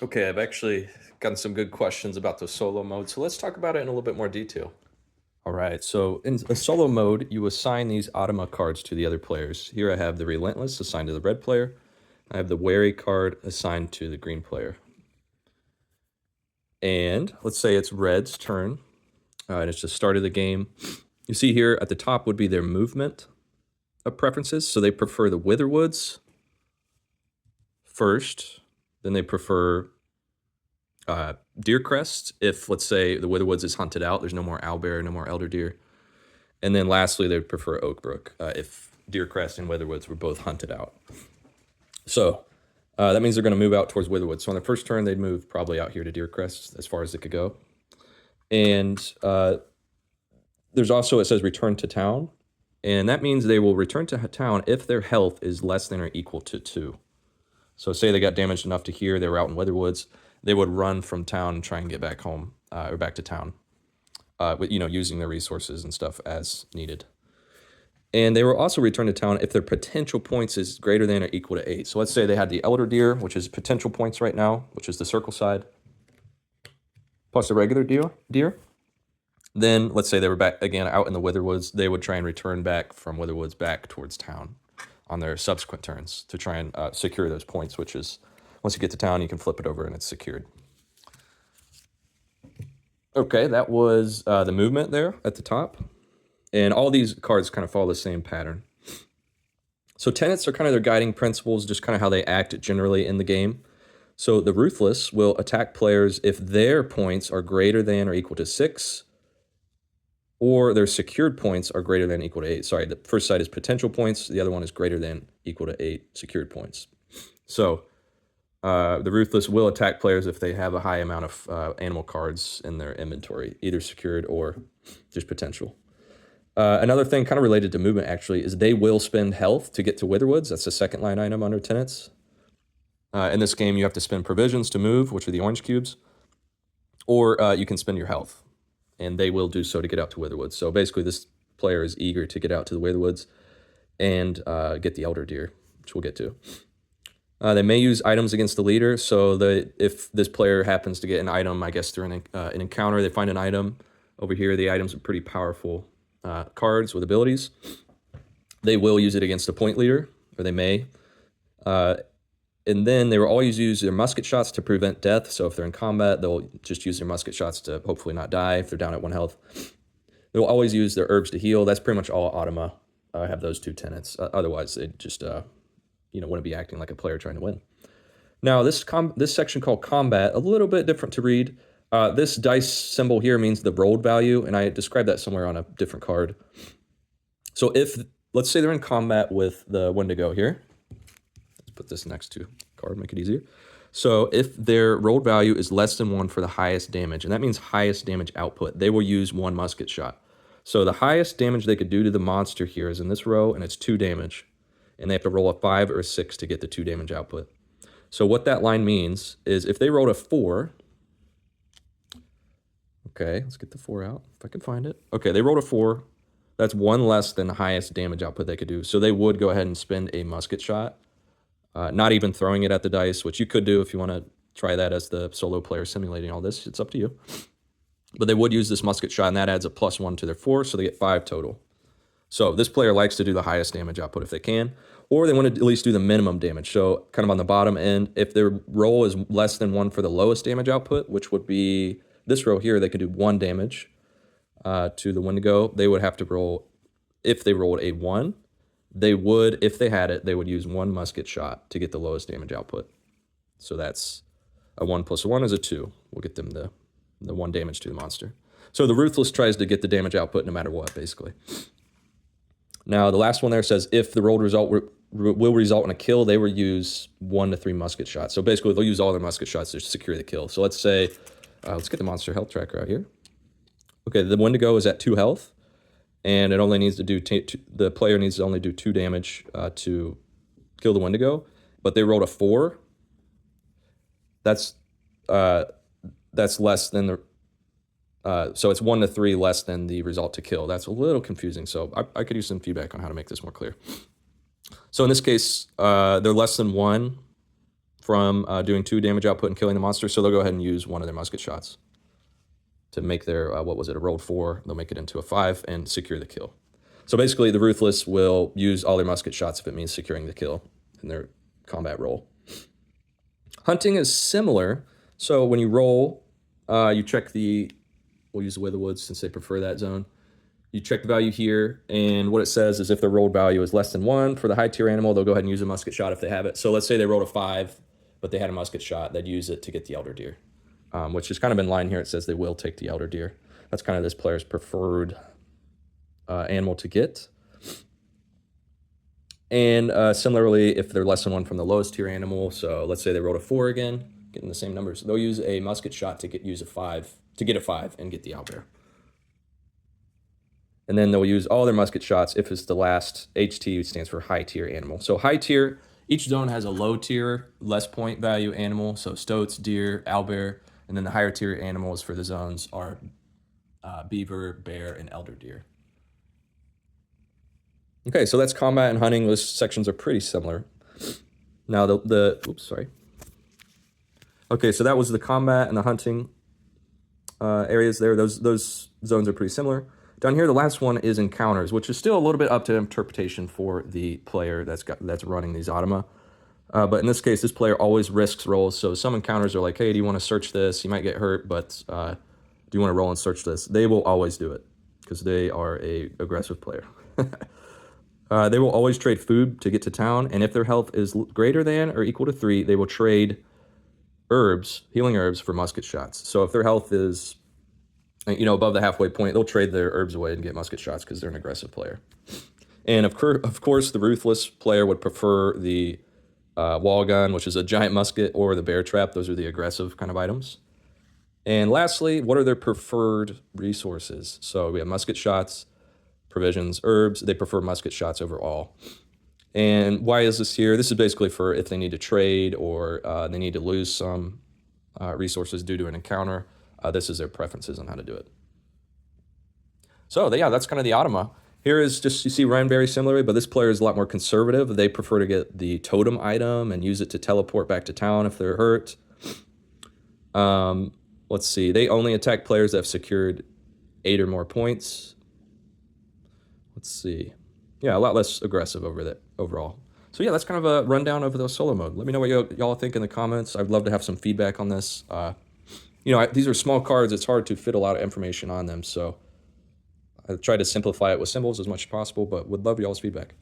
Okay, I've actually gotten some good questions about the solo mode, so let's talk about it in a little bit more detail. All right, so in a solo mode, you assign these automa cards to the other players. Here I have the Relentless assigned to the red player. I have the Wary card assigned to the green player. And let's say it's red's turn, and it's the start of the game. You see here at the top would be their movement of preferences. So they prefer the Witherwoods first, then they prefer deer crest if, let's say, the Witherwoods is hunted out, there's no more owlbear, no more elder deer. And then lastly, they would prefer Oakbrook if deer crest and Witherwoods were both hunted out. So that means they're going to move out towards Witherwoods. So on the first turn, they'd move probably out here to deer crest as far as it could go. And there's also, it says return to town. And that means they will return to town if their health is less than or equal to 2. So say they got damaged enough to here, they were out in Witherwoods, they would run from town and try and get back home or back to town, with, using their resources and stuff as needed. And they will also return to town if their potential points is greater than or equal to 8. So let's say they had the elder deer, which is potential points right now, which is the circle side, plus the regular deer. Then let's say they were back again out in the Witherwoods, they would try and return back from Witherwoods back towards town on their subsequent turns to try and secure those points, which is once you get to town, you can flip it over and it's secured. Okay, that was the movement there at the top. And all these cards kind of follow the same pattern. So tenets are kind of their guiding principles, just kind of how they act generally in the game. So the Ruthless will attack players if their points are greater than or equal to 6, or their secured points are greater than or equal to 8. Sorry, the first side is potential points. The other one is greater than or equal to 8 secured points. So the Ruthless will attack players if they have a high amount of animal cards in their inventory, either secured or just potential. Another thing kind of related to movement, actually, is they will spend health to get to Witherwoods. That's the second line item under tenets. In this game, you have to spend provisions to move, which are the orange cubes, or you can spend your health, and they will do so to get out to Witherwoods. So basically, this player is eager to get out to the Witherwoods and get the elder deer, which we'll get to. They may use items against the leader, so that if this player happens to get an item, I guess through an encounter, they find an item. Over here, the items are pretty powerful cards with abilities. They will use it against the point leader, or they may. And then they will always use their musket shots to prevent death. So if they're in combat, they'll just use their musket shots to hopefully not die if they're down at 1 health. They'll always use their herbs to heal. That's pretty much all automa have those two tenets. Otherwise, they just wouldn't be acting like a player trying to win. Now, this section called combat, a little bit different to read. This dice symbol here means the rolled value, and I described that somewhere on a different card. So if, let's say they're in combat with the Wendigo here. Let's put this next to card, make it easier. So if their rolled value is less than 1 for the highest damage, and that means highest damage output, they will use 1 musket shot. So the highest damage they could do to the monster here is in this row, and it's 2 damage. And they have to roll a 5 or a 6 to get the 2 damage output. So what that line means is if they rolled a 4, okay, let's get the 4 out if I can find it. Okay, they rolled a 4. That's 1 less than the highest damage output they could do. So they would go ahead and spend a musket shot, not even throwing it at the dice, which you could do if you want to try that as the solo player simulating all this. It's up to you. But they would use this musket shot, and that adds a +1 to their 4, so they get 5 total. So this player likes to do the highest damage output if they can, or they want to at least do the minimum damage. So kind of on the bottom end, if their roll is less than 1 for the lowest damage output, which would be this row here, they could do 1 damage to the Wendigo. They would have to roll, if they rolled a 1, they would, if they had it, they would use 1 musket shot to get the lowest damage output. So that's a 1 plus a 1 is a 2. We'll get them the 1 damage to the monster. So the Ruthless tries to get the damage output no matter what, basically. Now, the last one there says if the rolled result will result in a kill, they will use 1 to 3 musket shots. So basically, they'll use all their musket shots to secure the kill. So let's say, let's get the monster health tracker out here. Okay, the Wendigo is at 2 health, and it only needs to do the player needs to only do 2 damage to kill the Wendigo. But they rolled a 4. That's less than the. So it's 1 to 3 less than the result to kill. That's a little confusing. So I could use some feedback on how to make this more clear. So in this case, they're less than 1 from doing 2 damage output and killing the monster, so they'll go ahead and use one of their musket shots to make their, what was it, a rolled 4. They'll make it into a 5 and secure the kill. So basically, the Ruthless will use all their musket shots if it means securing the kill in their combat roll. Hunting is similar. So when you roll, you check the, we'll use the Witherwoods since they prefer that zone. You check the value here, and what it says is if the rolled value is less than 1 for the high tier animal, they'll go ahead and use a musket shot if they have it. So let's say they rolled a 5, but they had a musket shot, they'd use it to get the Elder Deer, which is kind of in line here. It says they will take the Elder Deer. That's kind of this player's preferred animal to get. And similarly, if they're less than 1 from the lowest tier animal, so let's say they rolled a 4 again, getting the same numbers, they'll use a musket shot to get a 5 and get the owlbear. And then they'll use all their musket shots if it's the last. HT stands for high tier animal. So high tier, each zone has a low tier, less point value animal. So stoats, deer, owlbear, and then the higher tier animals for the zones are beaver, bear, and elder deer. Okay, so that's combat and hunting. Those sections are pretty similar. Now oops, sorry. Okay, so that was the combat and the hunting areas there. Those zones are pretty similar. Down here, the last one is encounters, which is still a little bit up to interpretation for the player that's running these automa. But in this case, this player always risks rolls. So some encounters are like, hey, do you want to search this? You might get hurt, but do you want to roll and search this? They will always do it because they are a aggressive player. They will always trade food to get to town, and if their health is greater than or equal to 3, they will trade herbs, healing herbs, for musket shots. So if their health is, above the halfway point, they'll trade their herbs away and get musket shots because they're an aggressive player. And of course, the ruthless player would prefer the wall gun, which is a giant musket, or the bear trap. Those are the aggressive kind of items. And lastly, what are their preferred resources? So we have musket shots, provisions, herbs. They prefer musket shots over all. And why is this here? This is basically for if they need to trade or they need to lose some resources due to an encounter. This is their preferences on how to do it. So yeah, that's kind of the automa. Here is just, you see Ryan very similarly, but this player is a lot more conservative. They prefer to get the totem item and use it to teleport back to town if they're hurt. Let's see, they only attack players that have secured 8 or more points. Let's see. Yeah, a lot less aggressive over that overall. So yeah, that's kind of a rundown of the solo mode. Let me know what y'all think in the comments. I'd love to have some feedback on this. These are small cards. It's hard to fit a lot of information on them, so I try to simplify it with symbols as much as possible, but would love y'all's feedback.